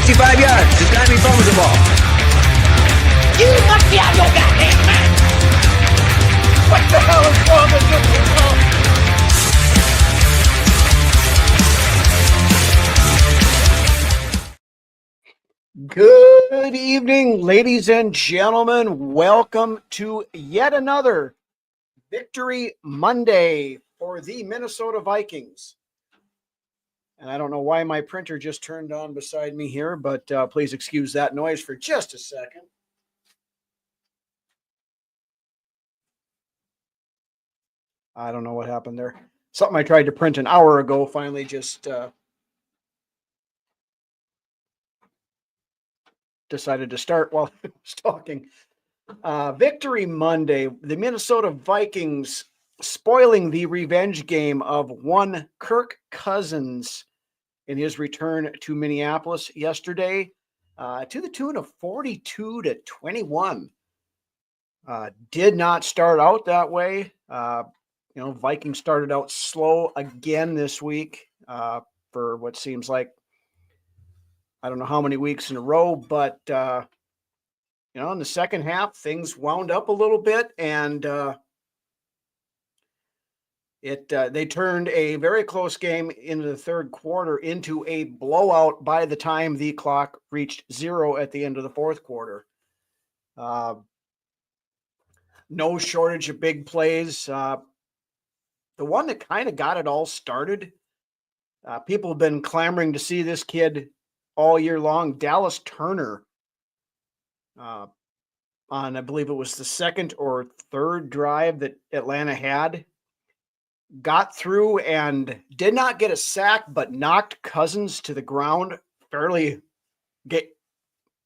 55 yards. This time he fumbles the ball. You must be out of your goddamn mind. What the hell is wrong with you people? Good evening, ladies and gentlemen. Welcome to yet another Victory Monday for the Minnesota Vikings. And I don't know why my printer just turned on beside me here, but please excuse that noise for just a second. I don't know what happened there. Something I tried to print an hour ago finally just decided to start while I was talking. Victory Monday, the Minnesota Vikings spoiling the revenge game of one Kirk Cousins in his return to Minneapolis yesterday to the tune of 42-21. Did not start out that way. Vikings started out slow again this week for what seems like I don't know how many weeks in a row, but in the second half, things wound up a little bit, and they turned a very close game into the third quarter into a blowout by the time the clock reached 0 at the end of the fourth quarter. No shortage of big plays. The one that kind of got it all started, people have been clamoring to see this kid all year long, Dallas Turner. On, I believe it was the second or third drive that Atlanta had, got through and did not get a sack, but knocked Cousins to the ground,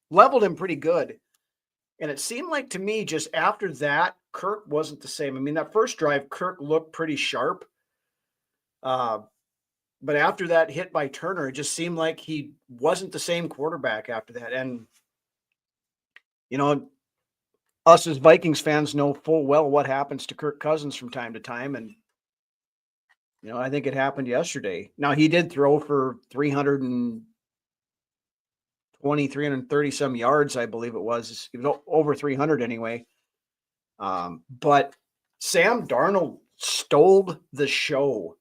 leveled him pretty good. And it seemed like to me just after that, Kirk wasn't the same. I mean, that first drive, Kirk looked pretty sharp. But after that hit by Turner, it just seemed like he wasn't the same quarterback after that. And, us as Vikings fans know full well what happens to Kirk Cousins from time to time. And, I think it happened yesterday. Now, he did throw for 330 some yards, I believe it was. It was over 300 anyway. But Sam Darnold stole the show.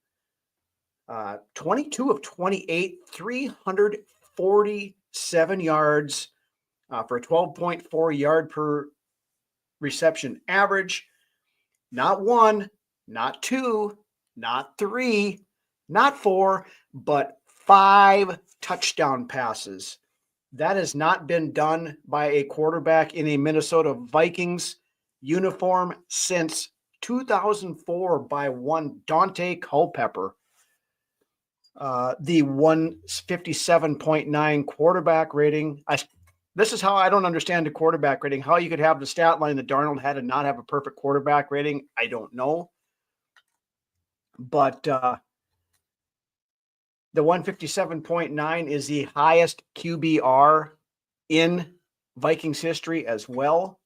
22 of 28, 347 yards for a 12.4 yard per reception average. Not one, not two, not three, not four, but 5 touchdown passes. That has not been done by a quarterback in a Minnesota Vikings uniform since 2004 by one Dante Culpepper. The 157.9 quarterback rating. This is how I don't understand the quarterback rating. How you could have the stat line that Darnold had and not have a perfect quarterback rating, I don't know. But the 157.9 is the highest QBR in Vikings history as well.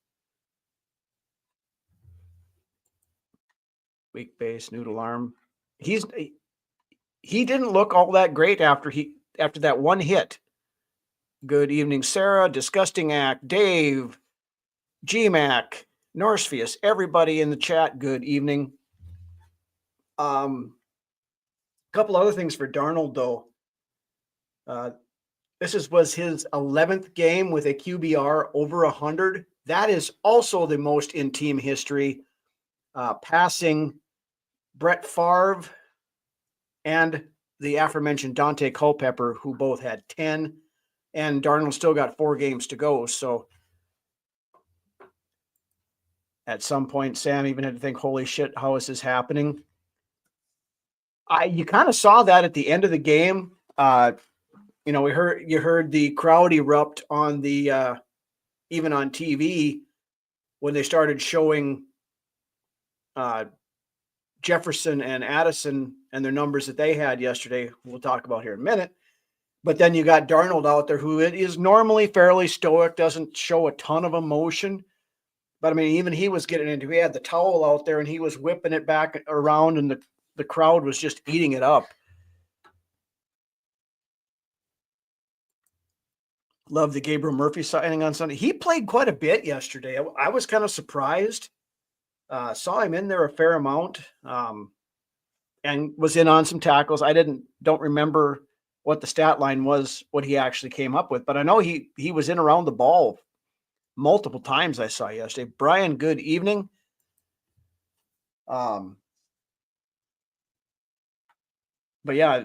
Weak base, noodle arm. He didn't look all that great after that one hit. Good evening, Sarah, Disgusting Act, Dave, GMAC, Norsefius, everybody in the chat, good evening. Couple other things for Darnold, though. This was his 11th game with a QBR over 100. That is also the most in team history, passing Brett Favre and the aforementioned Dante Culpepper, who both had 10, and Darnold still got 4 games to go. So at some point, Sam even had to think, holy shit, how is this happening? You kind of saw that at the end of the game. You heard the crowd erupt on the even on TV when they started showing Jefferson and Addison and their numbers that they had yesterday. We'll talk about here in a minute. But then you got Darnold out there, who is normally fairly stoic, doesn't show a ton of emotion. But I mean, even he was getting into, he had the towel out there and he was whipping it back around, and the crowd was just eating it up. Love the Gabriel Murphy signing on Sunday. He played quite a bit yesterday. I was kind of surprised. Saw him in there a fair amount, and was in on some tackles. I don't remember what the stat line was, what he actually came up with, but I know he was in around the ball multiple times. I saw yesterday. Brian, good evening. But yeah,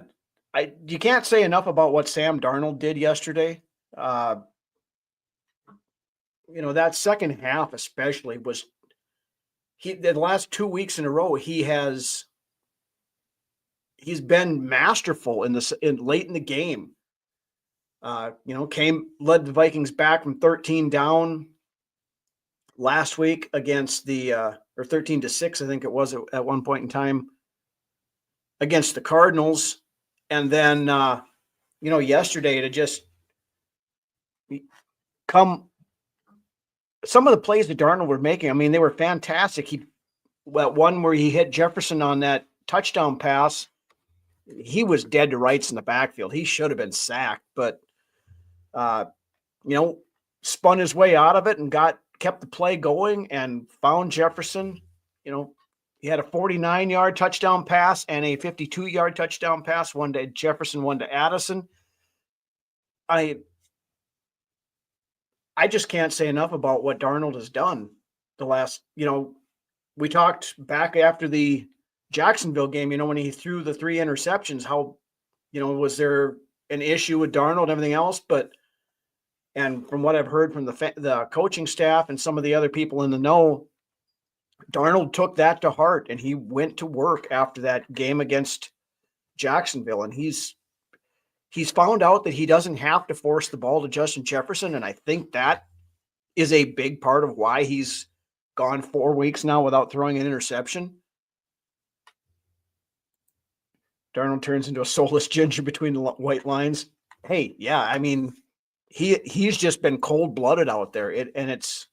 you can't say enough about what Sam Darnold did yesterday. That second half especially was the last 2 weeks in a row, he's been masterful in late in the game. Led the Vikings back from 13 down last week against or 13-6, I think it was at one point in time, against the Cardinals. And then, yesterday to just come, some of the plays that Darnold were making, I mean, they were fantastic. One where he hit Jefferson on that touchdown pass, he was dead to rights in the backfield. He should have been sacked, but, spun his way out of it and kept the play going and found Jefferson. He had a 49-yard touchdown pass and a 52-yard touchdown pass, one to Jefferson, one to Addison. I just can't say enough about what Darnold has done the last, we talked back after the Jacksonville game, when he threw the 3 interceptions, how, was there an issue with Darnold and everything else? And from what I've heard from the coaching staff and some of the other people in the know, Darnold took that to heart and he went to work after that game against Jacksonville. And he's found out that he doesn't have to force the ball to Justin Jefferson. And I think that is a big part of why he's gone 4 weeks now without throwing an interception. Darnold turns into a soulless ginger between the white lines. Hey, yeah, I mean, he's just been cold-blooded out there. It's,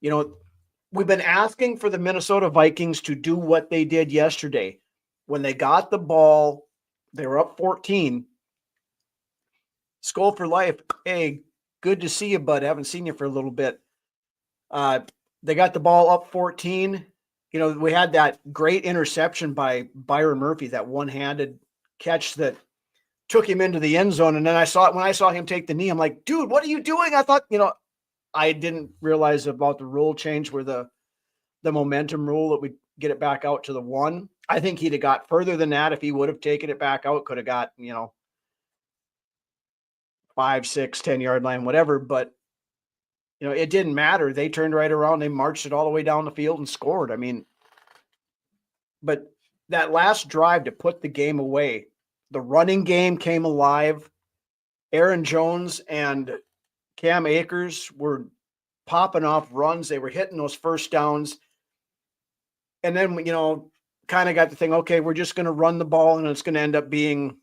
we've been asking for the Minnesota Vikings to do what they did yesterday. When they got the ball, they were up 14. Skull for life. Hey, good to see you, bud. Haven't seen you for a little bit. They got the ball up 14. We had that great interception by Byron Murphy, that one-handed catch that took him into the end zone. And then when I saw him take the knee, I'm like, dude, what are you doing? I thought, I didn't realize about the rule change where the momentum rule that would get it back out to the 1. I think he'd have got further than that if he would have taken it back out, could have got, 5, 6, 10-yard line, whatever. But, it didn't matter. They turned right around. They marched it all the way down the field and scored. I mean, but that last drive to put the game away, the running game came alive. Aaron Jones and Cam Akers were popping off runs. They were hitting those first downs. And then, kind of got the thing, okay, we're just going to run the ball and it's going to end up being,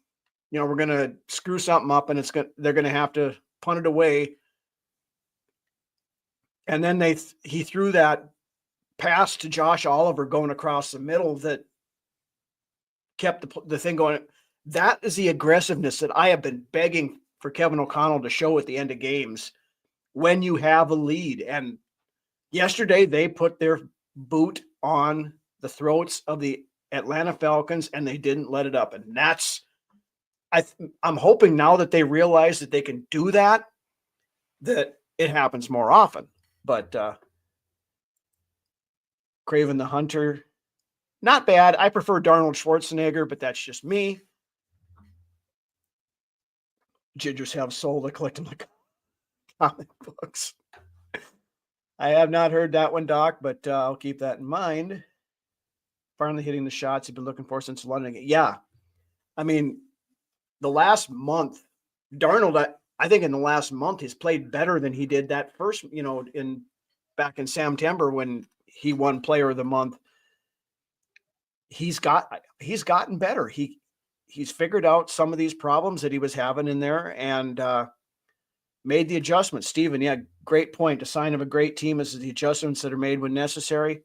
we're going to screw something up and they're going to have to punt it away. And then he threw that pass to Josh Oliver going across the middle that kept the thing going. That is the aggressiveness that I have been begging for Kevin O'Connell to show at the end of games when you have a lead. And yesterday they put their boot on the throats of the Atlanta Falcons and they didn't let it up. And that's, I'm hoping now that they realize that they can do that it happens more often. But Craven the Hunter, not bad. I prefer Darnold Schwarzenegger, but that's just me. Gingers have soul to collect them like comic books. I have not heard that one, Doc, but I'll keep that in mind. Finally hitting the shots he's been looking for since London. Yeah. I mean, the last month, Darnold, I think in the last month, he's played better than he did that first, back in September when he won Player of the Month. He's gotten better. He's figured out some of these problems that he was having in there and made the adjustments. Steven, yeah, great point. A sign of a great team is the adjustments that are made when necessary.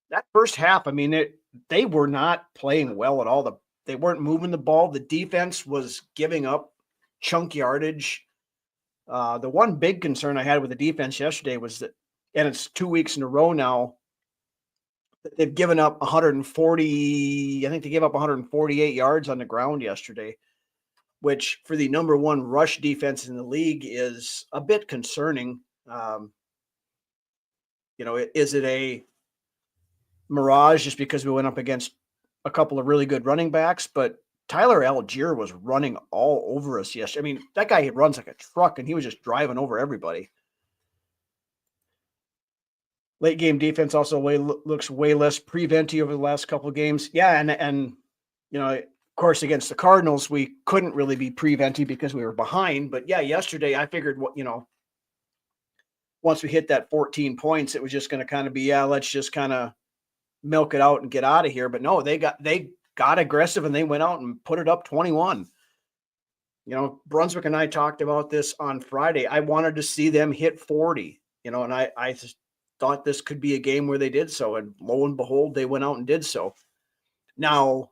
That first half, I mean, they were not playing well at all. They weren't moving the ball. The defense was giving up chunk yardage. The one big concern I had with the defense yesterday was that, and it's 2 weeks in a row now, they've given up 140. I think they gave up 148 yards on the ground yesterday, which for the number one rush defense in the league is a bit concerning. Is it a mirage just because we went up against a couple of really good running backs? But Tyler Algier was running all over us yesterday. I mean, that guy runs like a truck, and he was just driving over everybody. Late game defense also looks way less preventy over the last couple of games. Yeah, and of course against the Cardinals we couldn't really be preventy because we were behind. But yeah, yesterday I figured once we hit that 14 points, it was just going to kind of be, let's just kind of milk it out and get out of here. But no, they got aggressive and they went out and put it up 21. Brunswick and I talked about this on Friday. I wanted to see them hit 40, and I just thought this could be a game where they did so. And lo and behold, they went out and did so. Now,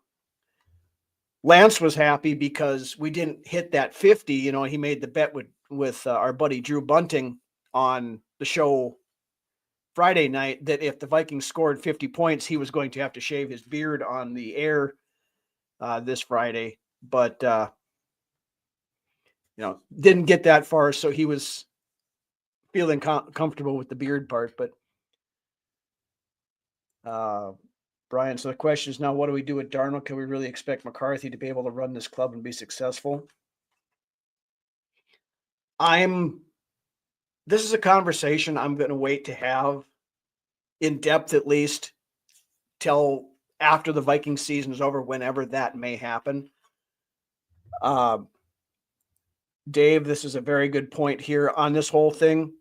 Lance was happy because we didn't hit that 50. He made the bet with our buddy Drew Bunting on the show Friday night that if the Vikings scored 50 points, he was going to have to shave his beard on the air this Friday. But, didn't get that far. So he was feeling comfortable with the beard part. But Brian, so the question is now, what do we do with Darnold? Can we really expect McCarthy to be able to run this club and be successful? This is a conversation I'm going to wait to have in depth, at least till after the Vikings season is over, whenever that may happen. Dave, this is a very good point here on this whole thing.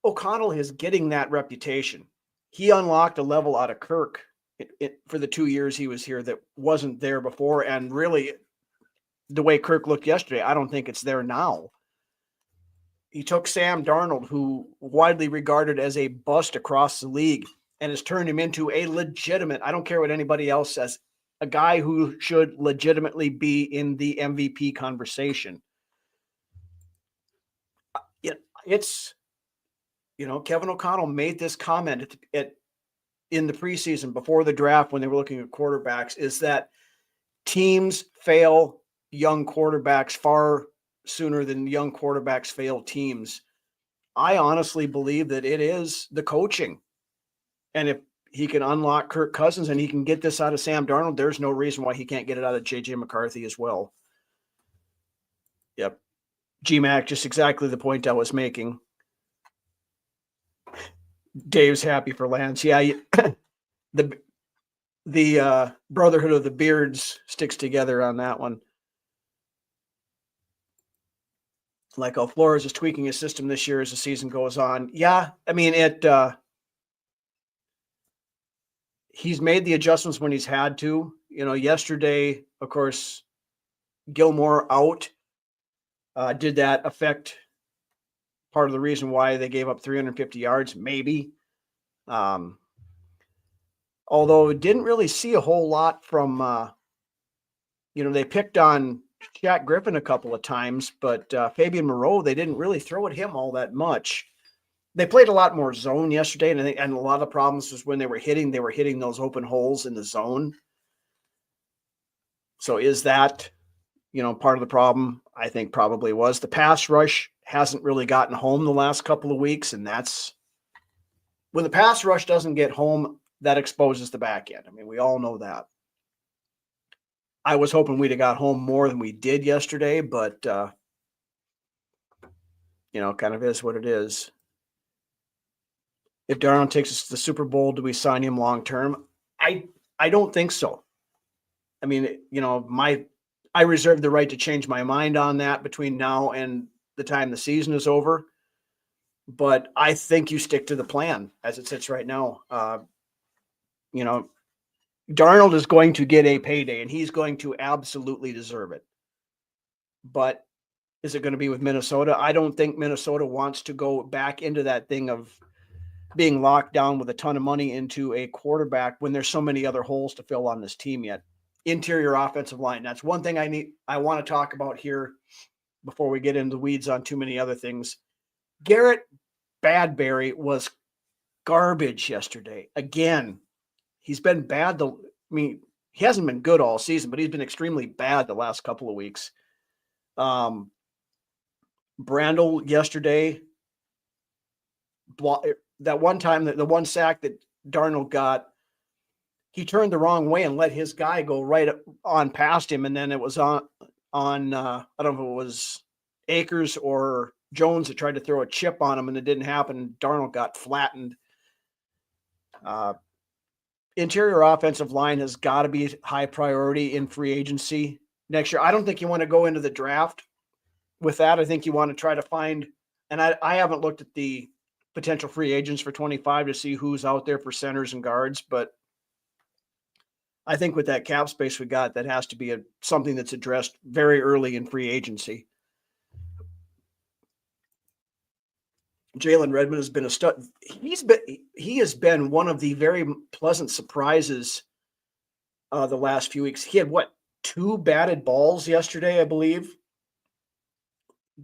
O'Connell is getting that reputation. He unlocked a level out of Kirk for the 2 years he was here that wasn't there before. And really, the way Kirk looked yesterday, I don't think it's there now. He took Sam Darnold, who widely regarded as a bust across the league, and has turned him into a legitimate, I don't care what anybody else says, a guy who should legitimately be in the MVP conversation. It's, Kevin O'Connell made this comment in the preseason before the draft when they were looking at quarterbacks, is that teams fail young quarterbacks far sooner than young quarterbacks fail teams. I honestly believe that it is the coaching. And if he can unlock Kirk Cousins and he can get this out of Sam Darnold, there's no reason why he can't get it out of JJ McCarthy as well. Yep. GMAC, just exactly the point I was making. Dave's happy for Lance. Yeah, the Brotherhood of the Beards sticks together on that one. Like Flores is tweaking his system this year as the season goes on. Yeah, I mean, he's made the adjustments when he's had to. Yesterday, of course, Gilmore out. Did that affect part of the reason why they gave up 350 yards? Maybe. Although didn't really see a whole lot from, they picked on Shaq Griffin a couple of times, but Fabian Moreau, they didn't really throw at him all that much. They played a lot more zone yesterday, and a lot of problems was when they were hitting those open holes in the zone. So is that, part of the problem? I think probably was. The pass rush hasn't really gotten home the last couple of weeks, and that's when the pass rush doesn't get home, that exposes the back end. I mean, we all know that. I was hoping we'd have got home more than we did yesterday, but, kind of is what it is. If Darnold takes us to the Super Bowl, do we sign him long-term? I don't think so. I mean, I reserve the right to change my mind on that between now and the time the season is over. But I think you stick to the plan as it sits right now. Darnold is going to get a payday, and he's going to absolutely deserve it. But is it going to be with Minnesota? I don't think Minnesota wants to go back into that thing of being locked down with a ton of money into a quarterback when there's so many other holes to fill on this team yet. interior offensive line. That's one thing I want to talk about here before we get into the weeds on too many other things. Garrett Bradbury was garbage yesterday. Again, he's been bad. He hasn't been good all season, but he's been extremely bad the last couple of weeks. Brandel yesterday, that one time, the one sack that Darnold got, he turned the wrong way and let his guy go right on past him. And then it was on I don't know if it was Akers or Jones that tried to throw a chip on him, and it didn't happen. Darnold got flattened. Interior offensive line has got to be high priority in free agency next year. I don't think you want to go into the draft with that. I think you want to try to find, and I haven't looked at the potential free agents for 25 to see who's out there for centers and guards, but I think with that cap space we got, that has to be something that's addressed very early in free agency. Jalen Redmond has been a stud. He has been one of the very pleasant surprises the last few weeks. He had 2 batted balls yesterday, I believe.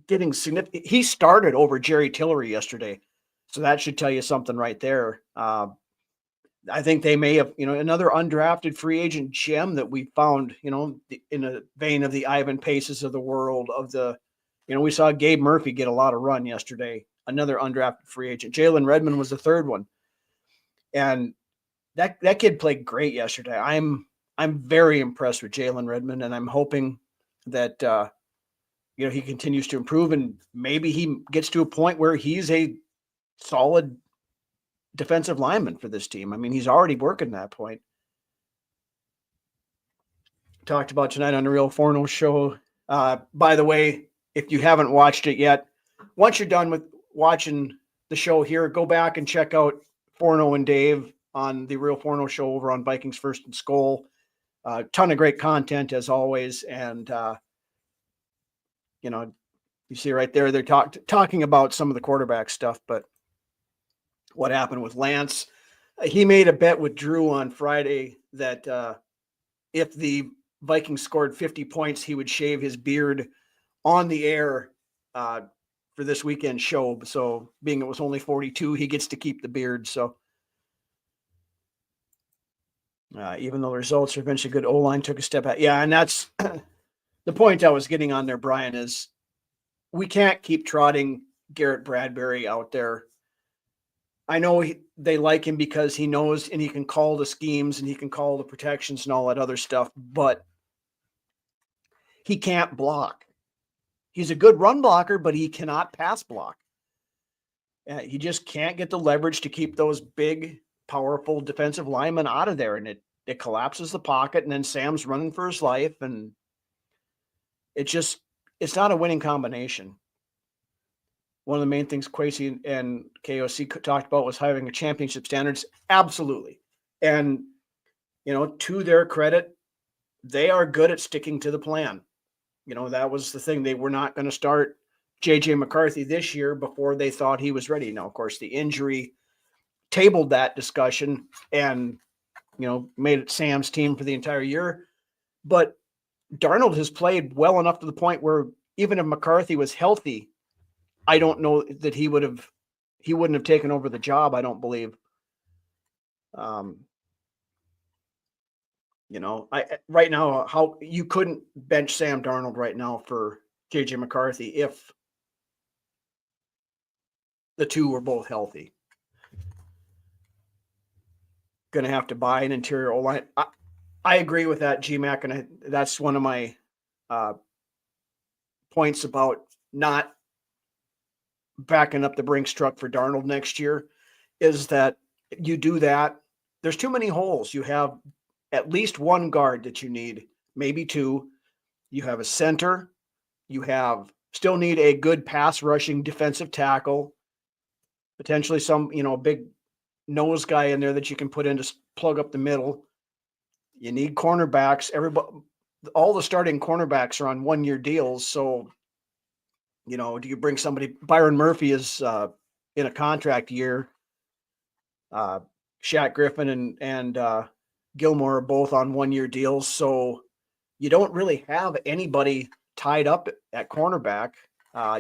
Getting significant. He started over Jerry Tillery yesterday, so that should tell you something right there. I think they may have, another undrafted free agent gem that we found, in a vein of the Ivan Paces of the world. We saw Gabe Murphy get a lot of run yesterday. Another undrafted free agent. Jalen Redmond was the third one. And that kid played great yesterday. I'm very impressed with Jalen Redmond, and I'm hoping that he continues to improve, and maybe he gets to a point where he's a solid defensive lineman for this team. I mean, he's already working that point. Talked about tonight on the Real Forno show. By the way, if you haven't watched it yet, once you're done with watching the show here, go back and check out Forno and Dave on the Real Forno show over on Vikings First and Skol. Ton of great content as always. And, you see right there, they're talking about some of the quarterback stuff, but what happened with Lance, he made a bet with Drew on Friday that if the Vikings scored 50 points, he would shave his beard on the air for this weekend show. So being it was only 42, he gets to keep the beard. So even though the results are eventually good, O-line took a step back. Yeah, and that's the point I was getting on there, Brian, is we can't keep trotting Garrett Bradbury out there. I know they like him because he knows and he can call the schemes and he can call the protections and all that other stuff, but he can't block. He's a good run blocker, but he cannot pass block. He just can't get the leverage to keep those big, powerful defensive linemen out of there, and it collapses the pocket, and then Sam's running for his life, and it's not a winning combination. One of the main things Kwesi and KOC talked about was having a championship standards. Absolutely. And, to their credit, they are good at sticking to the plan. That was the thing. They were not going to start J.J. McCarthy this year before they thought he was ready. Now, of course, the injury tabled that discussion and, made it Sam's team for the entire year. But Darnold has played well enough to the point where even if McCarthy was healthy, I don't know that he wouldn't have taken over the job. I don't believe. Right now, how you couldn't bench Sam Darnold right now for JJ McCarthy if the two were both healthy. Going to have to buy an interior O-line. I agree with that, GMAC, and that's one of my points about not backing up the Brinks truck for Darnold next year, is that you do that. There's too many holes. You have at least one guard that you need, maybe two. You have a center. You still need a good pass rushing defensive tackle, potentially some, big nose guy in there that you can put in to plug up the middle. You need cornerbacks. All the starting cornerbacks are on 1-year deals. So, do you bring somebody? Byron Murphy is in a contract year. Shaq Griffin and Gilmore are both on 1-year deals, so you don't really have anybody tied up at cornerback.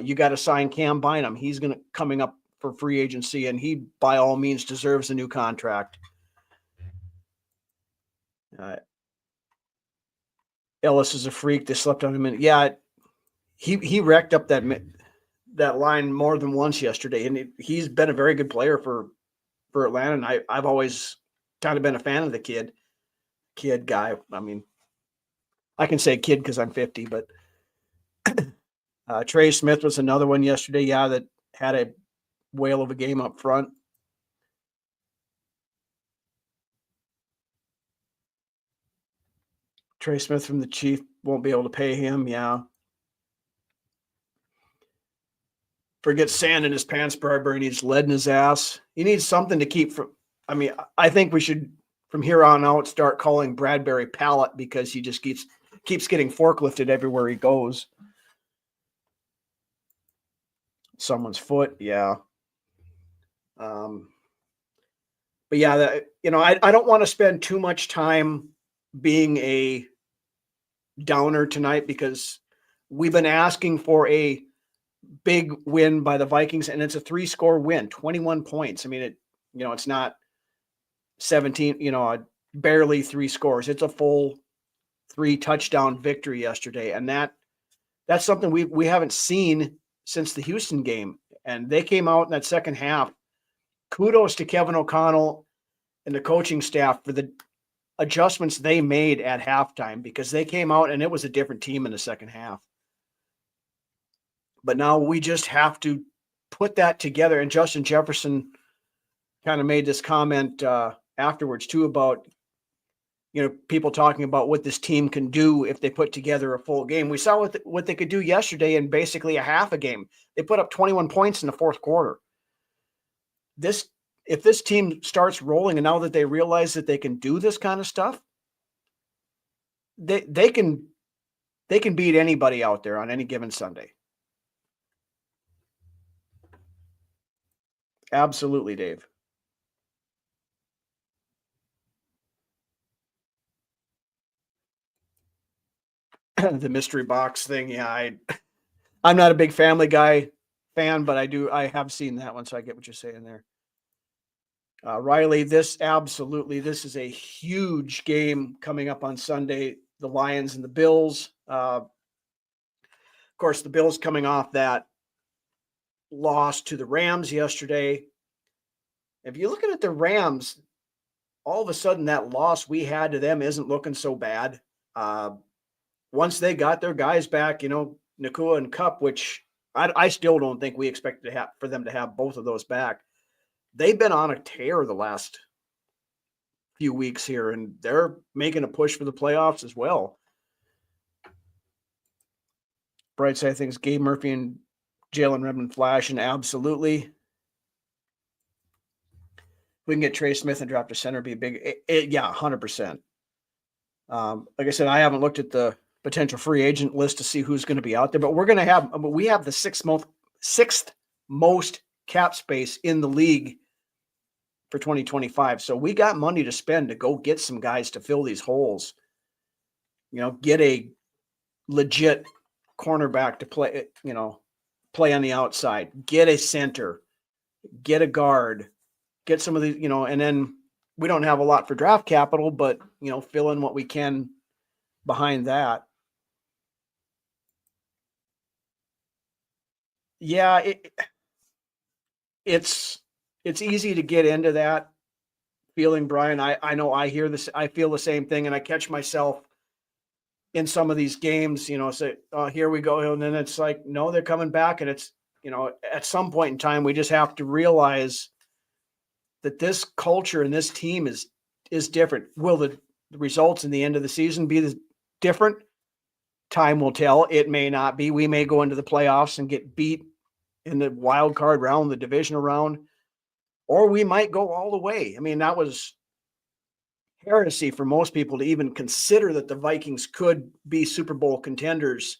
You got to sign Cam Bynum. He's coming up for free agency, and he by all means deserves a new contract. Ellis is a freak. They slept on him, and yeah, he wrecked up that line more than once yesterday, and he's been a very good player for Atlanta. And I've always kind of been a fan of the kid guy. I mean, I can say kid because I'm 50, but Trey Smith was another one yesterday. Yeah, that had a whale of a game up front. Trey Smith from the Chief won't be able to pay him. Yeah. Forget sand in his pants, Bradbury needs lead in his ass. He needs something to keep from. I mean, I think we should, from here on out, start calling Bradbury Pallet because he just keeps getting forklifted everywhere he goes. Someone's foot, yeah. But yeah, I don't want to spend too much time being a downer tonight because we've been asking for a big win by the Vikings, and it's a 3-score win, 21 points. I mean, it's not 17, barely 3 scores. It's a full 3-touchdown victory yesterday, and that's something we haven't seen since the Houston game. And they came out in that second half. Kudos to Kevin O'Connell and the coaching staff for the adjustments they made at halftime, because they came out and it was a different team in the second half. But now we just have to put that together. And Justin Jefferson kind of made this comment afterwards too about, people talking about what this team can do if they put together a full game. We saw what they could do yesterday in basically a half a game. They put up 21 points in the fourth quarter. If this team starts rolling, and now that they realize that they can do this kind of stuff, they can beat anybody out there on any given Sunday. Absolutely, Dave. The mystery box thing, yeah, I'm not a big Family Guy fan, but I have seen that one, so I get what you're saying there. Riley, this is a huge game coming up on Sunday. The Lions and the Bills. Of course, the Bills coming off that loss to the Rams yesterday. If you're looking at the Rams, all of a sudden that loss we had to them isn't looking so bad. Once they got their guys back, Nakua and Kupp, which I still don't think we expected for them to have both of those back. They've been on a tear the last few weeks here, and they're making a push for the playoffs as well. Brightside thinks Gabe Murphy and Jalen Redmond flash, and absolutely. We can get Trey Smith and drop to center, be a big, yeah, 100%. Like I said, I haven't looked at the potential free agent list to see who's going to be out there, but we have the sixth most cap space in the league for 2025. So we got money to spend to go get some guys to fill these holes. Get a legit cornerback to play, play on the outside, get a center, get a guard, get some of these, and then we don't have a lot for draft capital, but, fill in what we can behind that. Yeah, it's easy to get into that feeling, Brian. I know I hear this, I feel the same thing, and I catch myself in some of these games, say, oh, here we go. And then it's like, no, they're coming back. And it's, at some point in time, we just have to realize that this culture and this team is different. Will the results in the end of the season be different? Time will tell. It may not be. We may go into the playoffs and get beat in the wild card round, the divisional round, or we might go all the way. I mean, that was heresy for most people to even consider that the Vikings could be Super Bowl contenders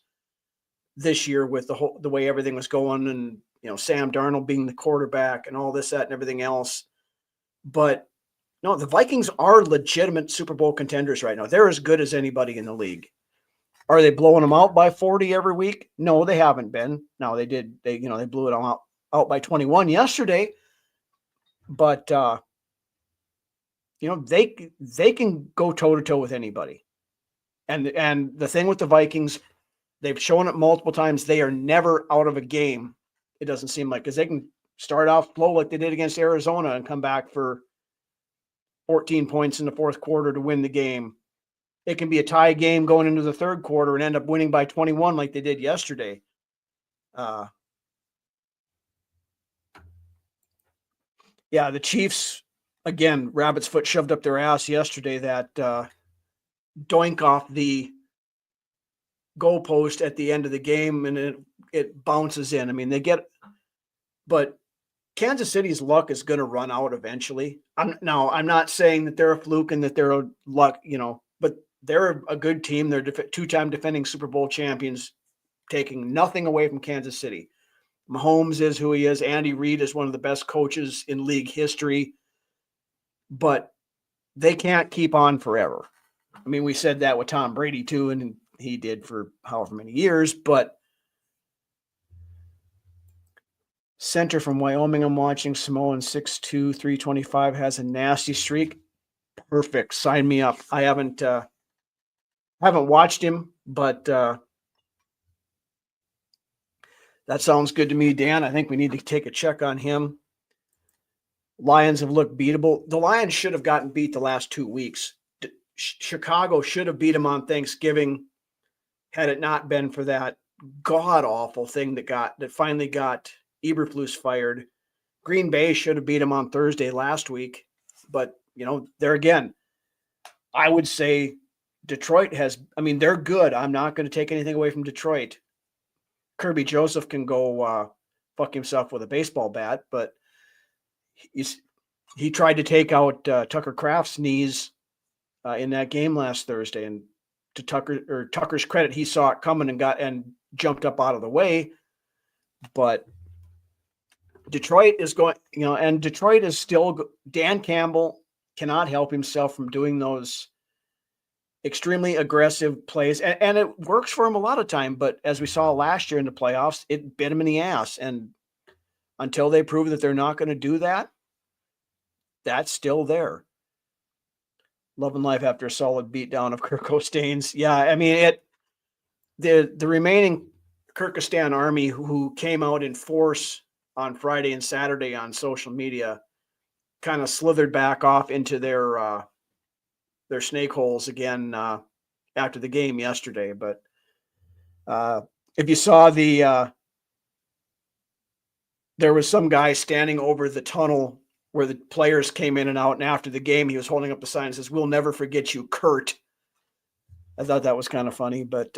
this year with the way everything was going, and Sam Darnold being the quarterback and all this, that, and everything else. But No, the Vikings are legitimate Super Bowl contenders right now. They're as good as anybody in the league. Are they blowing them out by 40 every week? No, they haven't been. No, they did. They blew it out by 21 yesterday. But they can go toe to toe with anybody. And the thing with the Vikings, they've shown it multiple times. They are never out of a game. It doesn't seem like, because they can start off slow like they did against Arizona and come back for 14 points in the fourth quarter to win the game. It can be a tie game going into the third quarter and end up winning by 21 like they did yesterday. Yeah, the Chiefs, again, rabbit's foot shoved up their ass yesterday, that doink off the goalpost at the end of the game, and it bounces in. I mean, but Kansas City's luck is going to run out eventually. I'm not saying that they're a fluke and that they're a luck, but they're a good team. They're two-time defending Super Bowl champions, taking nothing away from Kansas City. Mahomes is who he is. Andy Reid is one of the best coaches in league history, but they can't keep on forever. I mean, we said that with Tom Brady too, and he did for however many years, but center from Wyoming, I'm watching, Samoan 6'2", 325, has a nasty streak. Perfect. Sign me up. I haven't watched him, but that sounds good to me, Dan. I think we need to take a check on him. Lions have looked beatable. The Lions should have gotten beat the last 2 weeks. Chicago should have beat them on Thanksgiving had it not been for that god-awful thing that finally got Eberflus fired. Green Bay should have beat them on Thursday last week. But, there again, I would say Detroit they're good. I'm not going to take anything away from Detroit. Kirby Joseph can go fuck himself with a baseball bat, but he tried to take out Tucker Kraft's knees in that game last Thursday, and to Tucker's credit, he saw it coming and jumped up out of the way. But Detroit is going, and Detroit is still. Dan Campbell cannot help himself from doing those extremely aggressive plays, and it works for him a lot of time. But as we saw last year in the playoffs, it bit him in the ass. And until they prove that they're not going to do that, that's still there. Love and life after a solid beatdown of Kirk Costains. Yeah, I mean the remaining Kyrgyzstan army who came out in force on Friday and Saturday on social media kind of slithered back off into their snake holes again after the game yesterday. But if you saw there was some guy standing over the tunnel where the players came in and out, and after the game, he was holding up the sign that says, "We'll never forget you, Kurt." I thought that was kind of funny, but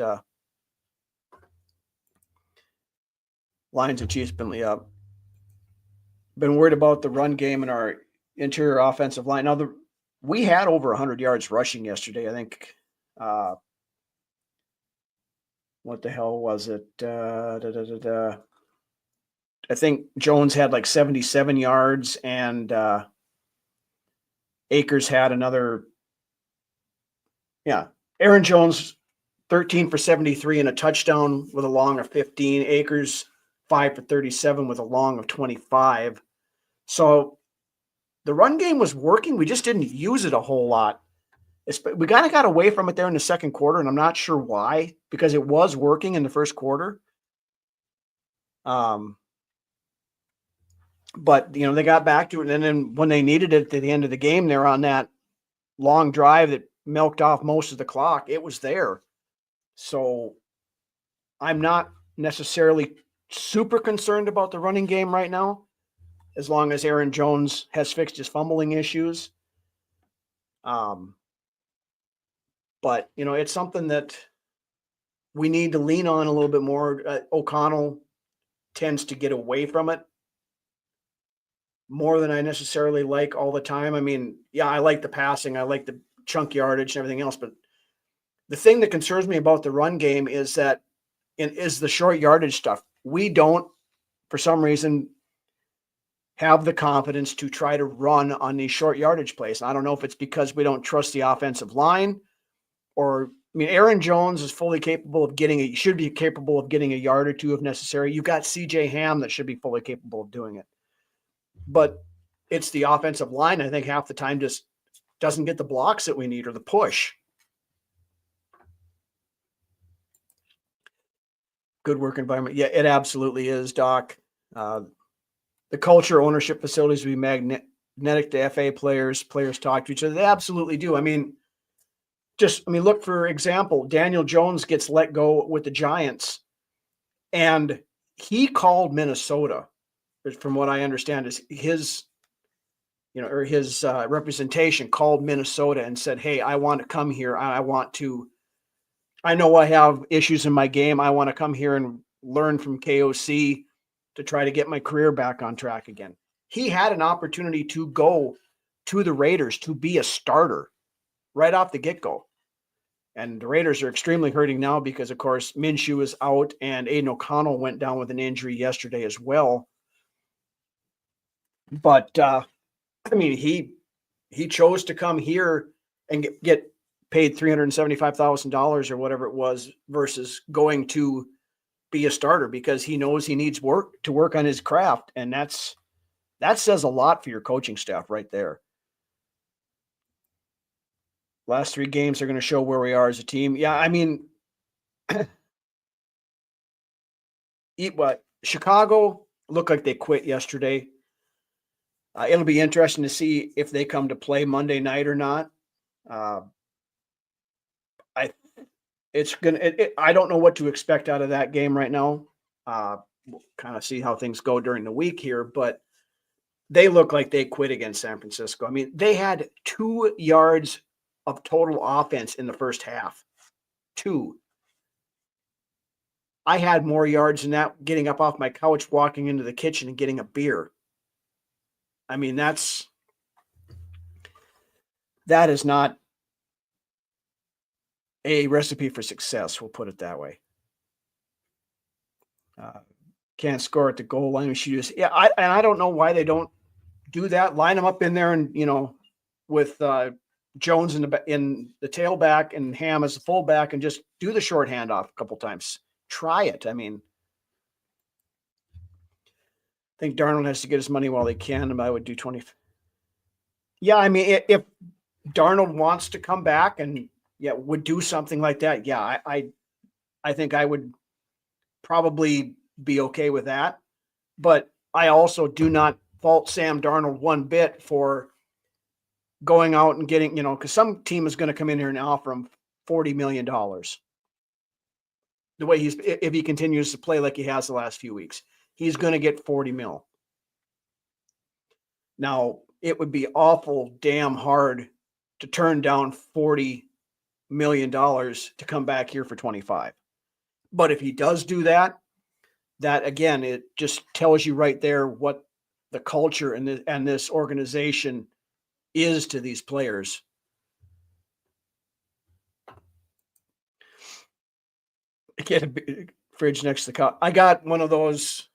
Lions and Chiefs been worried about the run game and our interior offensive line. Now, we had over 100 yards rushing yesterday. I think, what the hell was it? I think Jones had like 77 yards, and Akers had another. Yeah, Aaron Jones, 13 for 73 and a touchdown with a long of 15. Akers, 5 for 37 with a long of 25. So the run game was working. We just didn't use it a whole lot. We kind of got away from it there in the second quarter, and I'm not sure why, because it was working in the first quarter. But, they got back to it. And then when they needed it at the end of the game, they're on that long drive that milked off most of the clock. It was there. So I'm not necessarily super concerned about the running game right now, as long as Aaron Jones has fixed his fumbling issues. But, it's something that we need to lean on a little bit more. O'Connell tends to get away from it more than I necessarily like all the time. I mean, yeah, I like the passing. I like the chunk yardage and everything else. But the thing that concerns me about the run game is the short yardage stuff. We don't, for some reason, have the confidence to try to run on these short yardage plays. I don't know if it's because we don't trust the offensive line, or I mean, Aaron Jones is fully capable of should be capable of getting a yard or two if necessary. You've got CJ Ham that should be fully capable of doing it. But it's the offensive line, I think, half the time just doesn't get the blocks that we need or the push. Good work environment. Yeah, it absolutely is, Doc. The culture, ownership facilities will be magnetic to FA players. Players talk to each other. They absolutely do. I mean, look, for example, Daniel Jones gets let go with the Giants, and he called Minnesota, from what I understand, is his representation called Minnesota and said, hey, I want to come here. I know I have issues in my game. I want to come here and learn from KOC to try to get my career back on track again. He had an opportunity to go to the Raiders to be a starter right off the get-go. And the Raiders are extremely hurting now because, of course, Minshew is out and Aiden O'Connell went down with an injury yesterday as well. But, I mean, he chose to come here and get paid $375,000 or whatever it was versus going to be a starter because he knows he needs work on his craft. And that says a lot for your coaching staff right there. Last 3 games are going to show where we are as a team. Yeah, I mean, Chicago looked like they quit yesterday. It'll be interesting to see if they come to play Monday night or not. I don't know what to expect out of that game right now. We'll kind of see how things go during the week here, but they look like they quit against San Francisco. I mean, they had 2 yards of total offense in the first half. 2. I had more yards than that getting up off my couch, walking into the kitchen and getting a beer. I mean, that is not a recipe for success. We'll put it that way. Can't score at the goal line. I don't know why they don't do that. Line them up in there and, with Jones in the tailback and Ham as the fullback and just do the short handoff a couple times. Try it. I mean, I think Darnold has to get his money while he can, and I would do 20. Yeah, I mean, if Darnold wants to come back and would do something like that, I think I would probably be okay with that. But I also do not fault Sam Darnold one bit for going out and getting, because some team is going to come in here and offer him $40 million. The way if he continues to play like he has the last few weeks, he's going to get 40 mil. Now, it would be awful damn hard to turn down $40 million to come back here for 25. But if he does do that again, it just tells you right there what the culture and this organization is to these players. I get a fridge next to the car. I got one of those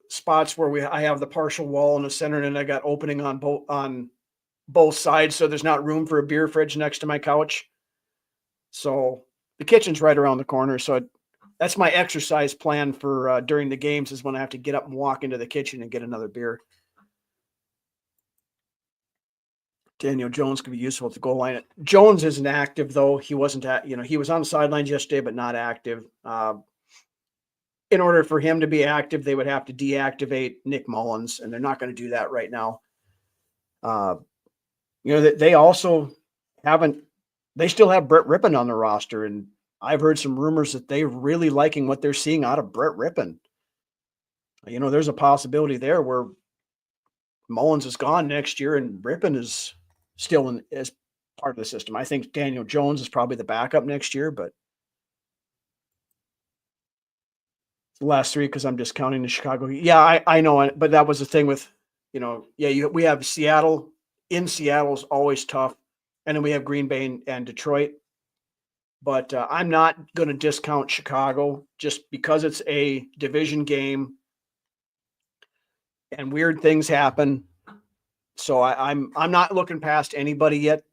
spots where I have the partial wall in the center, and I got opening on both sides, so there's not room for a beer fridge next to my couch. So the kitchen's right around the corner. So that's my exercise plan for during the games, is when I have to get up and walk into the kitchen and get another beer. Daniel Jones could be useful at the goal line. Jones isn't active, though. He wasn't he was on the sidelines yesterday, but not active. In order for him to be active, they would have to deactivate Nick Mullins, and they're not going to do that right now. They also they still have Brett Rippon on the roster, and I've heard some rumors that they're really liking what they're seeing out of Brett Rippon. There's a possibility there where Mullins is gone next year and Rippon is still as part of the system. I think Daniel Jones is probably the backup next year, but the last 3, because I'm just counting the Chicago. Yeah, I know, but that was the thing with, we have Seattle. In Seattle is always tough, and then we have Green Bay and Detroit. But I'm not going to discount Chicago just because it's a division game. and weird things happen. So I'm not looking past anybody yet,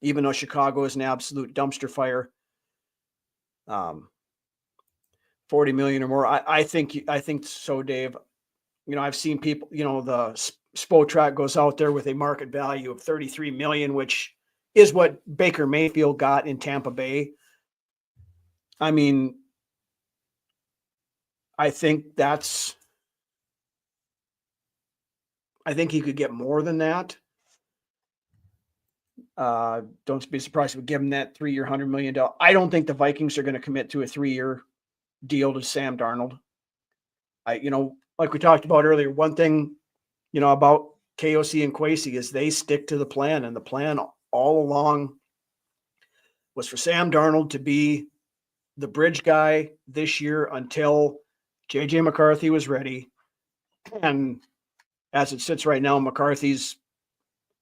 even though Chicago is an absolute dumpster fire. 40 million or more. I think so, Dave. You know, I've seen people, you know, the Spotrac goes out there with a market value of 33 million, which is what Baker Mayfield got in Tampa Bay. I mean, I think he could get more than that. Don't be surprised if we give him that 3-year, $100 million. I don't think the Vikings are going to commit to a 3-year deal to Sam Darnold. You know, like we talked about earlier, one thing, you know, about KOC and Kwesi is they stick to the plan, and the plan all along was for Sam Darnold to be the bridge guy this year until JJ McCarthy was ready. And as it sits right now, McCarthy's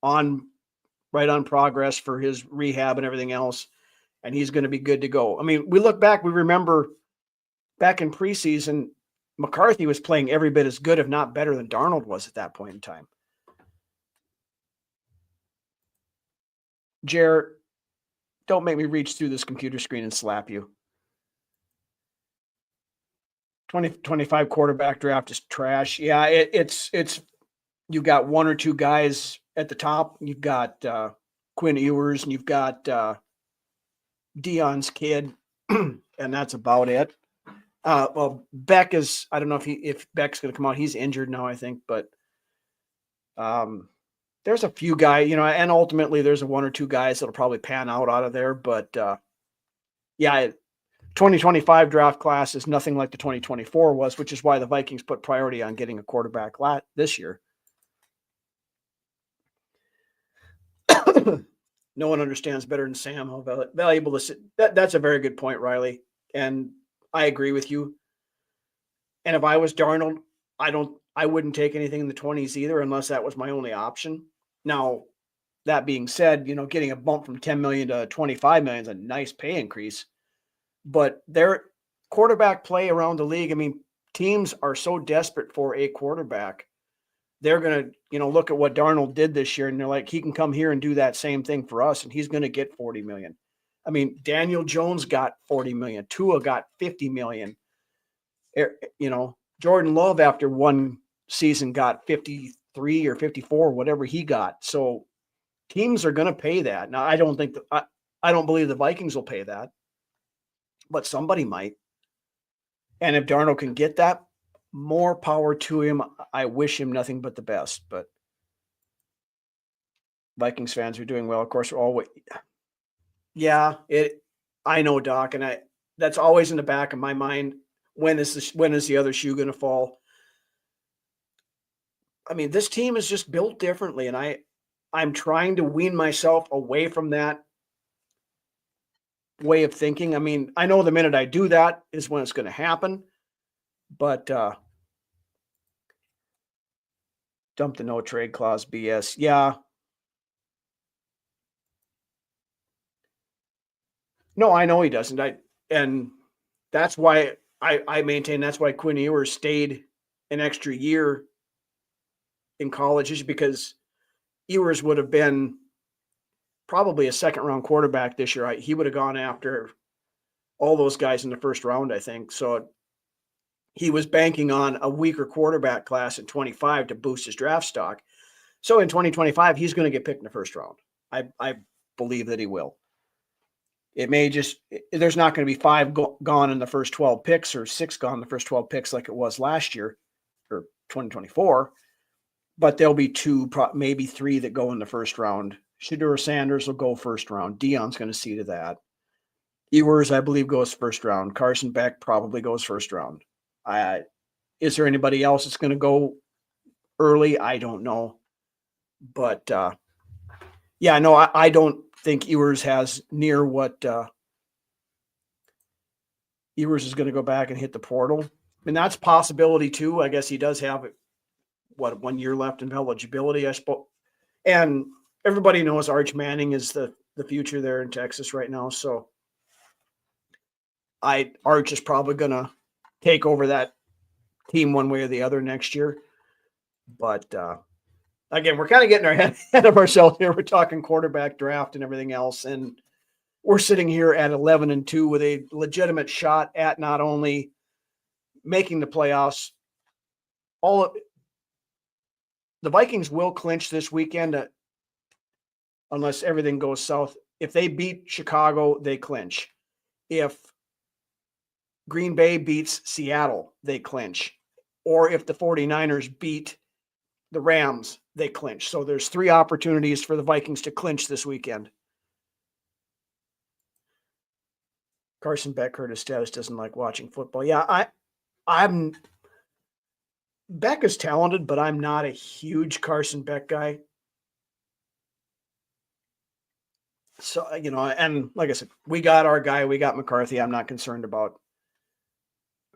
right on progress for his rehab and everything else, and he's going to be good to go. I mean, we look back, we remember back in preseason, McCarthy was playing every bit as good, if not better, than Darnold was at that point in time. Jarrett, don't make me reach through this computer screen and slap you. 2025 quarterback draft is trash. Yeah, it's you got one or two guys at the top. You've got Quinn Ewers, and you've got Dion's kid, and that's about it. Well, Beck is, I don't know if Beck's going to come out. He's injured now, I think, but there's a few guys, you know, and ultimately there's one or two guys that'll probably pan out of there. But yeah, 2025 draft class is nothing like the 2024 was, which is why the Vikings put priority on getting a quarterback this year. No one understands better than Sam how valuable this is. That's a very good point, Riley. And I agree with you. And if I was Darnold, I wouldn't take anything in the 20s either, unless that was my only option. Now, that being said, you know, getting a bump from 10 million to 25 million is a nice pay increase. But their quarterback play around the league, I mean, teams are so desperate for a quarterback. They're going to, you know, look at what Darnold did this year, and they're like, he can come here and do that same thing for us, and he's going to get 40 million. I mean, Daniel Jones got 40 million. Tua got 50 million. You know, Jordan Love after one season got 53 or 54, whatever he got. So teams are going to pay that. Now, I don't believe the Vikings will pay that, but somebody might. And if Darnold can get that, more power to him. I wish him nothing but the best, but Vikings fans are doing well. Of course, we're always, yeah, I know, Doc, and that's always in the back of my mind. When is the other shoe going to fall? I mean, this team is just built differently, and I'm trying to wean myself away from that way of thinking. I mean, I know the minute I do that is when it's going to happen, but dump the no trade clause BS. Yeah. No, I know he doesn't. And that's why I maintain that's why Quinn Ewers stayed an extra year in college, is because Ewers would have been probably a second-round quarterback this year. He would have gone after all those guys in the first round, I think. So he was banking on a weaker quarterback class in 25 to boost his draft stock. So in 2025, he's going to get picked in the first round. I believe that he will. It may there's not going to be 5 gone in the first 12 picks or 6 gone in the first 12 picks like it was last year or 2024, but there'll be 2, maybe 3 that go in the first round. Shedeur Sanders will go first round. Dion's going to see to that. Ewers, I believe, goes first round. Carson Beck probably goes first round. Is there anybody else that's going to go early? I don't know. But, yeah, no, I don't think Ewers has near what Ewers is going to go back and hit the portal. And that's possibility too. I guess he does have 1 year left in eligibility, I suppose. And everybody knows Arch Manning is the future there in Texas right now. So Arch is probably going to take over that team one way or the other next year. But again, we're kind of getting our head of ourselves here. We're talking quarterback draft and everything else, and we're sitting here at 11-2 with a legitimate shot at not only making the playoffs. The Vikings will clinch this weekend unless everything goes south. If they beat Chicago, they clinch. If Green Bay beats Seattle, they clinch. Or if the 49ers beat the Rams, they clinch. So there's 3 opportunities for the Vikings to clinch this weekend. Carson Beck hurt his status, doesn't like watching football. Yeah, Beck is talented, but I'm not a huge Carson Beck guy. So, and like I said, we got our guy, we got McCarthy. I'm not concerned about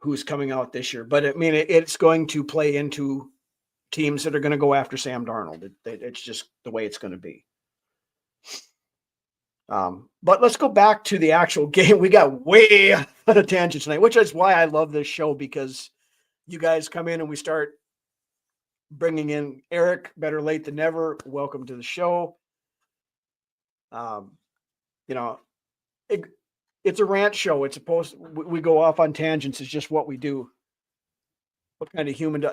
who's coming out this year, but I mean, it's going to play into teams that are going to go after Sam Darnold. It's just the way it's going to be. But let's go back to the actual game. We got way on a tangent tonight, which is why I love this show, because you guys come in and we start bringing in Eric, better late than never. Welcome to the show. It's a rant show. It's we go off on tangents. It's just what we do. What kind of human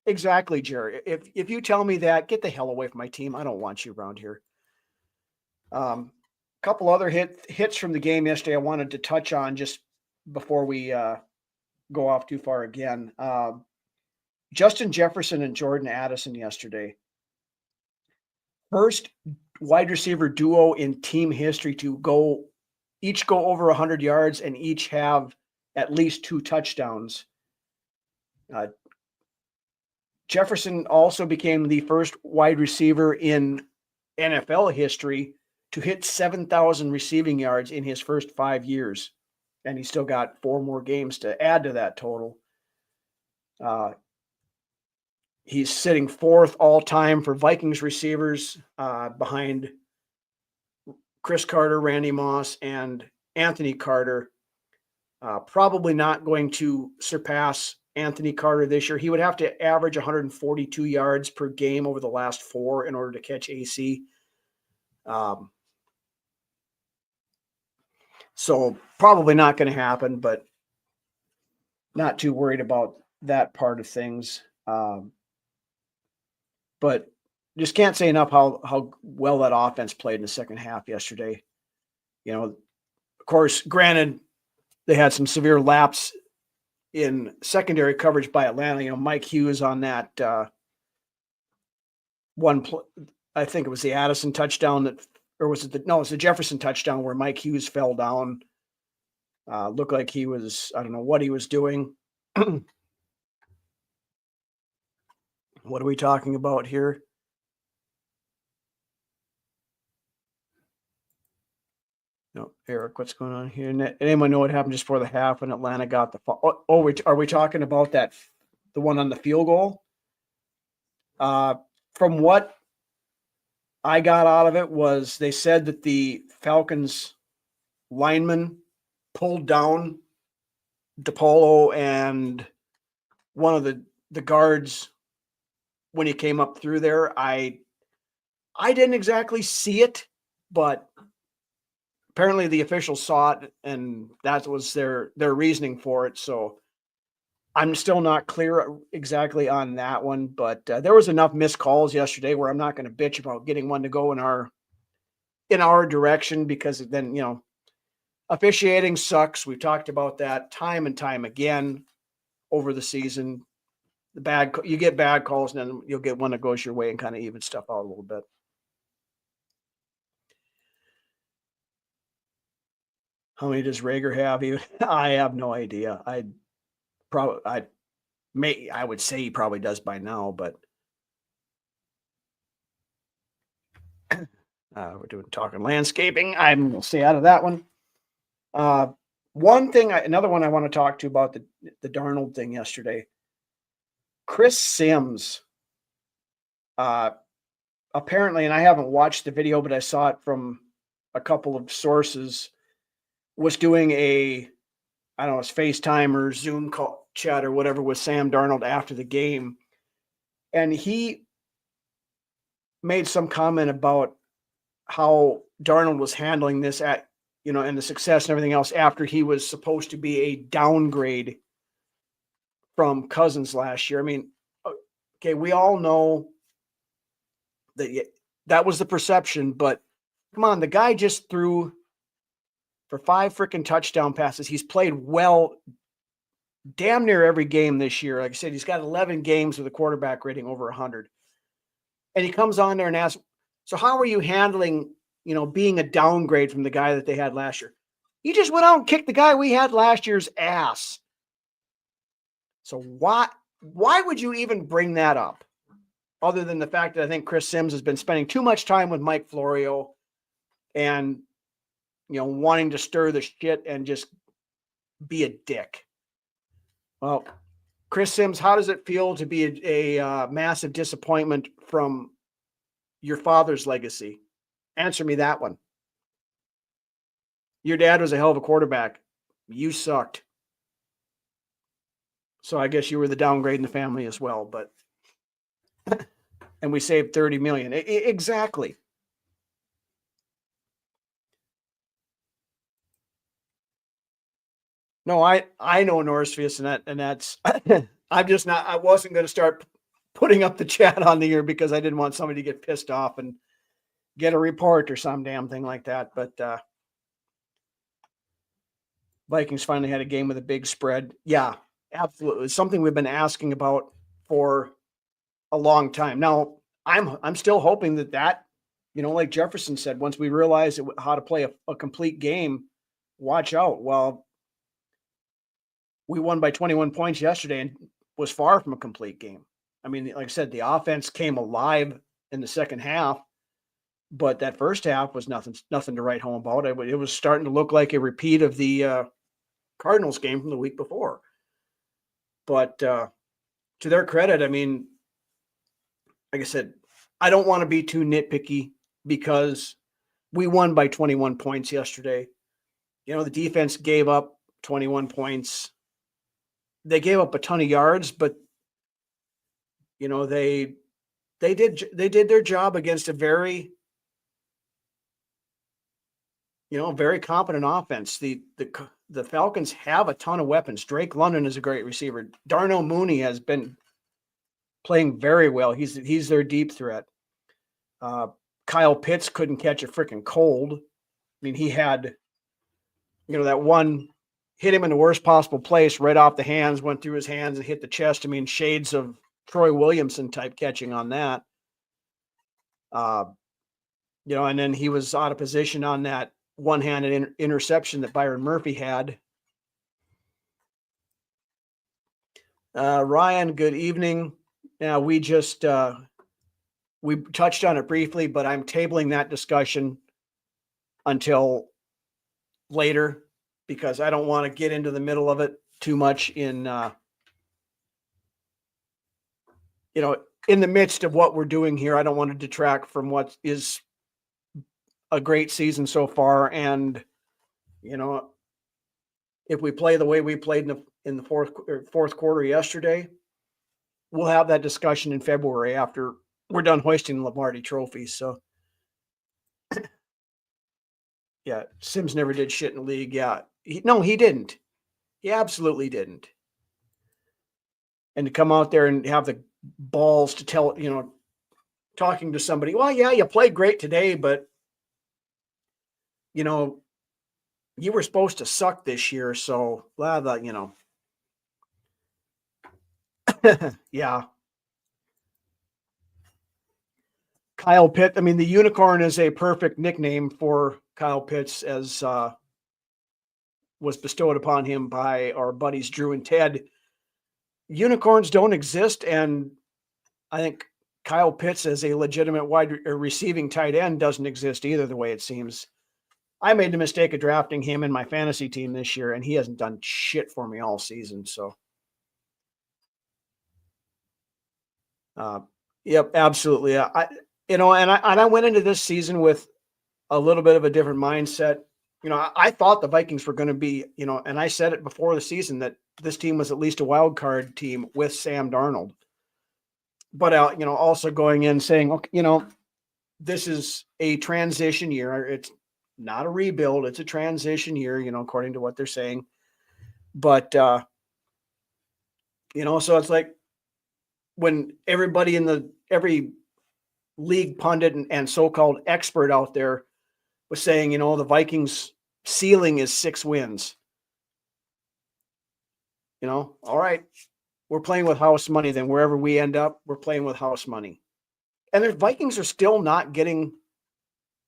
exactly, Jerry? If you tell me that, get the hell away from my team. I don't want you around here. Couple other hits from the game yesterday I wanted to touch on just before we go off too far again. Justin Jefferson and Jordan Addison yesterday. First wide receiver duo in team history to each go over 100 yards and each have at least 2 touchdowns. Jefferson also became the first wide receiver in NFL history to hit 7,000 receiving yards in his first 5 years. And he's still got 4 more games to add to that total. He's sitting 4th all time for Vikings receivers behind Chris Carter, Randy Moss, and Anthony Carter. Probably not going to surpass Anthony Carter this year. He would have to average 142 yards per game over the last 4 in order to catch AC. So probably not going to happen, but not too worried about that part of things. But just can't say enough how well that offense played in the second half yesterday. Of course, granted, they had some severe lapse in secondary coverage by Atlanta. Mike Hughes on that I think it was the Addison touchdown it's the Jefferson touchdown where Mike Hughes fell down. Looked like he was, I don't know what he was doing. What are we talking about here? No, Eric, what's going on here? Anyone know what happened just before the half when Atlanta got the fall? Are we talking about the one on the field goal? From what I got out of it was they said that the Falcons lineman pulled down DePaulo and one of the guards when he came up through there. I didn't exactly see it, but apparently the officials saw it, and that was their reasoning for it. So I'm still not clear exactly on that one, but there was enough missed calls yesterday where I'm not going to bitch about getting one to go in our direction, because then, officiating sucks. We've talked about that time and time again over the season. You get bad calls, and then you'll get one that goes your way and kind of even stuff out a little bit. How many does Rager have? I have no idea. I would say he probably does by now, but we're talking landscaping. I'm going to stay out of that one. Another one I want to talk to about the Darnold thing yesterday. Chris Sims, apparently, and I haven't watched the video, but I saw it from a couple of sources, was doing I don't know, it's FaceTime or Zoom call chat or whatever with Sam Darnold after the game. And he made some comment about how Darnold was handling this at, and the success and everything else after he was supposed to be a downgrade from Cousins last year. I mean, okay, we all know that was the perception, but come on, the guy just threw for 5 freaking touchdown passes. He's played well damn near every game this year. Like I said, he's got 11 games with a quarterback rating over 100. And he comes on there and asks, so how are you handling, being a downgrade from the guy that they had last year? He just went out and kicked the guy we had last year's ass. So why would you even bring that up? Other than the fact that I think Chris Sims has been spending too much time with Mike Florio and, wanting to stir the shit and just be a dick. Well, Chris Sims, how does it feel to be a massive disappointment from your father's legacy? Answer me that one. Your dad was a hell of a quarterback. You sucked. So I guess you were the downgrade in the family as well, but and we saved $30 million. Exactly. No, I know Norrisfius, and that's I wasn't going to start putting up the chat on the air because I didn't want somebody to get pissed off and get a report or some damn thing like that. But Vikings finally had a game with a big spread. Yeah, absolutely. It's something we've been asking about for a long time. Now, I'm still hoping that, like Jefferson said, once we realize how to play a complete game, watch out. Well, we won by 21 points yesterday and was far from a complete game. I mean, like I said, the offense came alive in the second half, but that first half was nothing to write home about. It was starting to look like a repeat of the Cardinals game from the week before. But to their credit, I mean, like I said, I don't want to be too nitpicky because we won by 21 points yesterday. The defense gave up 21 points. They gave up a ton of yards, but they did their job against a very very competent offense. The Falcons have a ton of weapons. Drake London is a great receiver. Darnell Mooney has been playing very well. He's their deep threat. Kyle Pitts couldn't catch a freaking cold. I mean, he had that one hit him in the worst possible place, right off the hands, went through his hands and hit the chest. I mean, shades of Troy Williamson type catching on that. And then he was out of position on that one-handed interception that Byron Murphy had. Ryan, good evening. Now we just we touched on it briefly, but I'm tabling that discussion until later because I don't want to get into the middle of it too much in in the midst of what we're doing here. I don't want to detract from what is a great season so far. And, if we play the way we played in the fourth quarter yesterday, we'll have that discussion in February after we're done hoisting the Lombardi trophy. So yeah, Sims never did shit in the league. Yeah. He didn't. He absolutely didn't. And to come out there and have the balls to tell, talking to somebody, well, yeah, you played great today, but you were supposed to suck this year. So blah, blah, yeah. Kyle Pitts. I mean, the unicorn is a perfect nickname for Kyle Pitts, as was bestowed upon him by our buddies Drew and Ted. Unicorns don't exist, and I think Kyle Pitts as a legitimate wide receiving tight end doesn't exist either, the way it seems. I made the mistake of drafting him in my fantasy team this year, and he hasn't done shit for me all season. So, yep, absolutely. And I went into this season with a little bit of a different mindset. I thought the Vikings were going to be, and I said it before the season that this team was at least a wild card team with Sam Darnold. but also going in saying, okay, this is a transition year. It's not a rebuild. It's a transition year, according to what they're saying. But, so it's like when everybody every league pundit and so-called expert out there was saying, the Vikings ceiling is 6 wins. All right, we're playing with house money. Then wherever we end up, we're playing with house money. And the Vikings are still not getting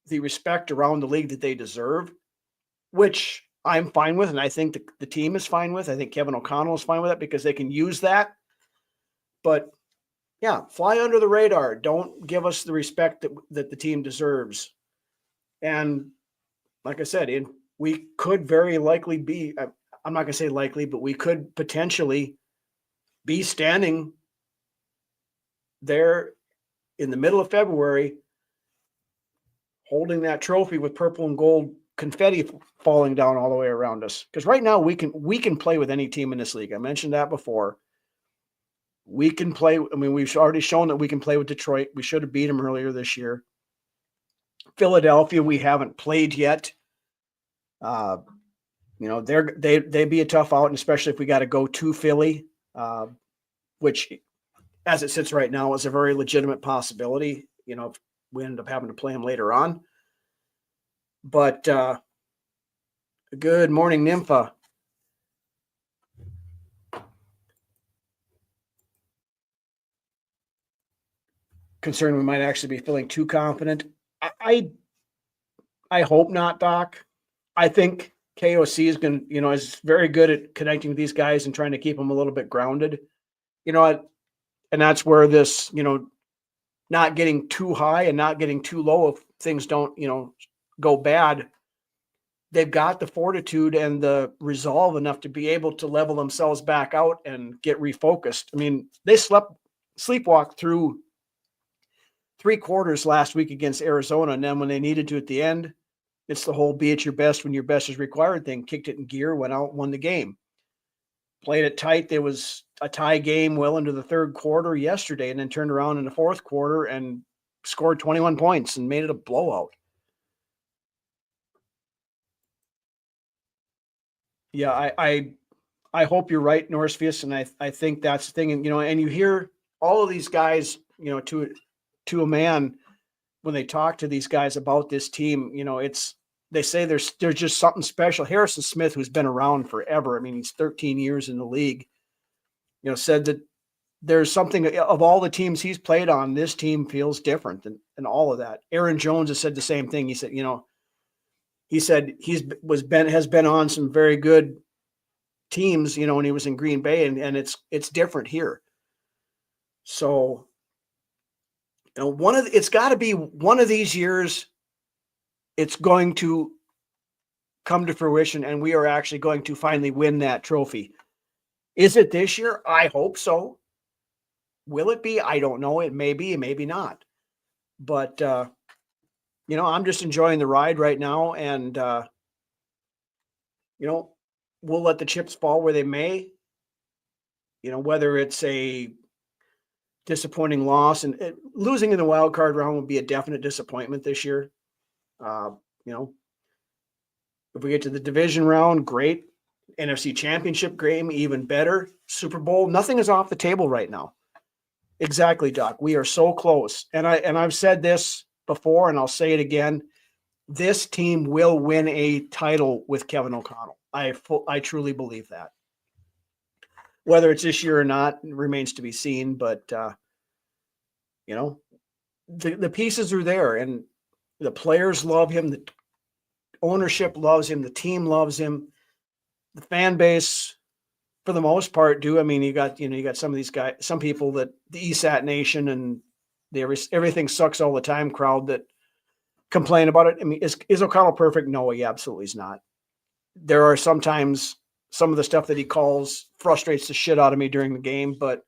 the respect around the league that they deserve, which I'm fine with. And I think the team is fine with. I think Kevin O'Connell is fine with it because they can use that. But yeah, fly under the radar. Don't give us the respect that the team deserves. And like I said, we could very likely be, I'm not going to say likely, but we could potentially be standing there in the middle of February holding that trophy with purple and gold confetti falling down all the way around us. Because right now we can play with any team in this league. I mentioned that before. We can play. I mean, we've already shown that we can play with Detroit. We should have beat them earlier this year. Philadelphia, we haven't played yet. They'd be a tough out, and especially if we got to go to Philly, which, as it sits right now, is a very legitimate possibility. If we end up having to play them later on. But good morning, Nympha. Concerned we might actually be feeling too confident. I hope not, Doc. I think KOC is going to, is very good at connecting with these guys and trying to keep them a little bit grounded. And that's where this, not getting too high and not getting too low if things don't, go bad. They've got the fortitude and the resolve enough to be able to level themselves back out and get refocused. I mean, they sleepwalked through 3 quarters last week against Arizona. And then when they needed to at the end, it's the whole be at your best when your best is required thing. Kicked it in gear, went out, won the game. Played it tight. There was a tie game well into the 3rd quarter yesterday, and then turned around in the 4th quarter and scored 21 points and made it a blowout. Yeah, I hope you're right, Norsefius, and I think that's the thing. And and you hear all of these guys, to a man when they talk to these guys about this team, they say there's just something special. Harrison Smith, who's been around forever, I mean, he's 13 years in the league, said that there's something of all the teams he's played on, this team feels different and all of that. Aaron Jones has said the same thing. He said, has been on some very good teams, when he was in Green Bay, and it's different here. So, it's got to be one of these years. It's going to come to fruition, and we are actually going to finally win that trophy. Is it this year? I hope so. Will it be? I don't know. It may be, maybe not. But, I'm just enjoying the ride right now. And, we'll let the chips fall where they may. Whether it's a disappointing loss, and losing in the wild card round would be a definite disappointment this year. If we get to the division round, great. NFC Championship game, even better. Super Bowl, nothing is off the table right now. Exactly, Doc. We are so close. And I've said this before, and I'll say it again. This team will win a title with Kevin O'Connell. I truly believe that. Whether it's this year or not remains to be seen, but the pieces are there, and the players love him. The ownership loves him. The team loves him. The fan base, for the most part, do. I mean, you got some of these guys, some people that the ESAT Nation and the everything sucks all the time crowd that complain about it. I mean, is O'Connell perfect? No, he absolutely is not. There are sometimes some of the stuff that he calls frustrates the shit out of me during the game, but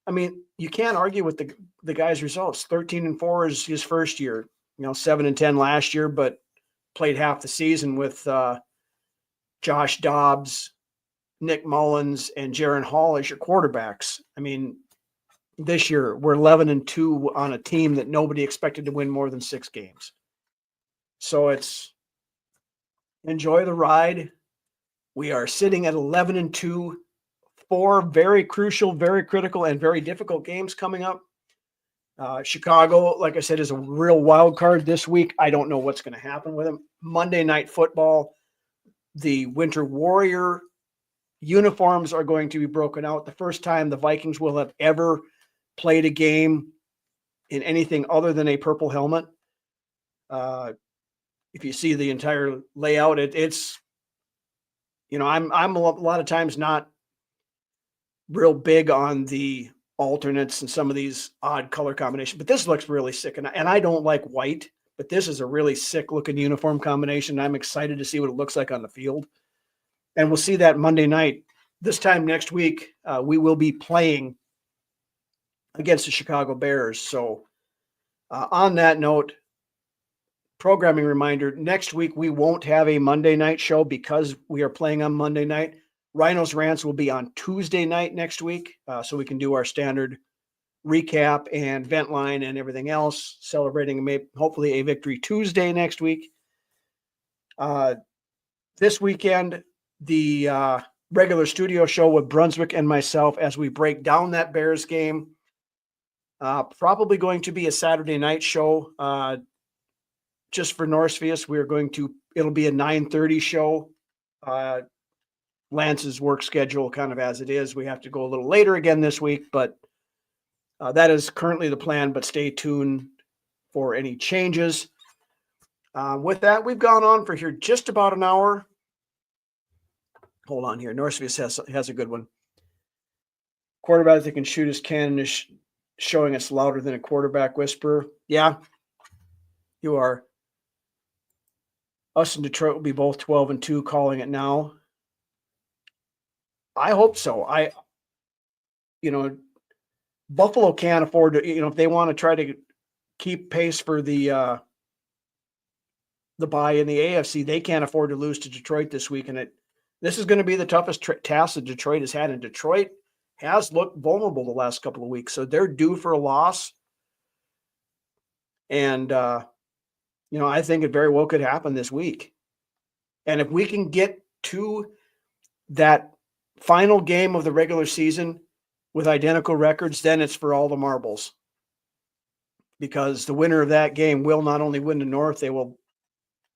I mean, you can't argue with the guy's results. 13-4 is his first year, 7-10 last year, but played half the season with Josh Dobbs, Nick Mullins, and Jaron Hall as your quarterbacks. I mean, this year, we're 11-2 on a team that nobody expected to win more than 6 games. So it's enjoy the ride. We are sitting at 11-2, 4 very crucial, very critical, and very difficult games coming up. Chicago, like I said, is a real wild card this week. I don't know what's going to happen with them. Monday Night Football, the Winter Warrior uniforms are going to be broken out. The first time the Vikings will have ever played a game in anything other than a purple helmet. If you see the entire layout, it's, you know, I'm a lot of times not real big on the alternates and some of these odd color combinations, but this looks really sick. And I don't like white, but this is a really sick looking uniform combination. I'm excited to see what it looks like on the field. And we'll see that Monday night. This time next week, we will be playing against the Chicago Bears. So on that note, programming reminder, next week we won't have a Monday night show because we are playing on Monday night. Ryno's Rants will be on Tuesday night next week, so we can do our standard recap and vent line and everything else, celebrating hopefully a victory Tuesday next week. This weekend, the regular studio show with Brunswick and myself as we break down that Bears game. Probably going to be a Saturday night show. Just for Norsevius, it'll be a 9:30 show. Lance's work schedule kind of as it is. We have to go a little later again this week, but that is currently the plan, but stay tuned for any changes. With that, we've gone on for here just about an hour. Hold on here. Norsevius has a good one. Quarterback that can shoot his cannon is showing us louder than a quarterback whisperer. Yeah, you are. Us and Detroit will be both 12-2, calling it now. I hope so. Buffalo can't afford to, if they want to try to keep pace for the bye in the AFC, they can't afford to lose to Detroit this week. And this is going to be the toughest task that Detroit has had. And Detroit has looked vulnerable the last couple of weeks. So they're due for a loss. And, I think it very well could happen this week. And if we can get to that final game of the regular season with identical records, then it's for all the marbles. Because the winner of that game will not only win the North, they will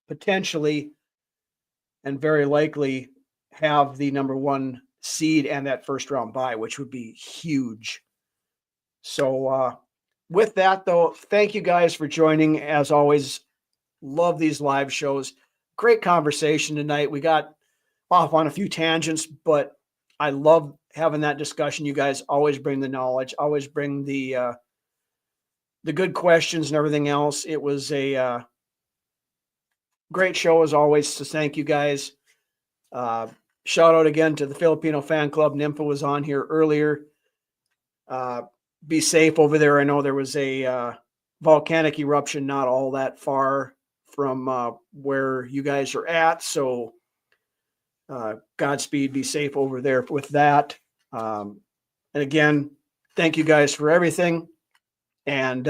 potentially and very likely have the number 1 seed and that first round bye, which would be huge. So with that, though, thank you guys for joining. As always, love these live shows. Great conversation tonight. We got off on a few tangents, but I love having that discussion. You guys always bring the knowledge, always bring the good questions and everything else. It was a great show as always. So thank you guys. Shout out again to the Filipino fan club. Nympha was on here earlier. Be safe over there. I know there was a volcanic eruption not all that far from where you guys are at. So Godspeed, be safe over there with that. And again, thank you guys for everything. And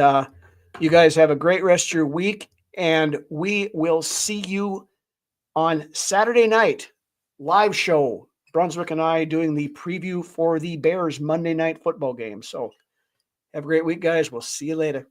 you guys have a great rest of your week. And we will see you on Saturday night, live show. Brunswick and I doing the preview for the Bears Monday Night Football game. So have a great week, guys. We'll see you later.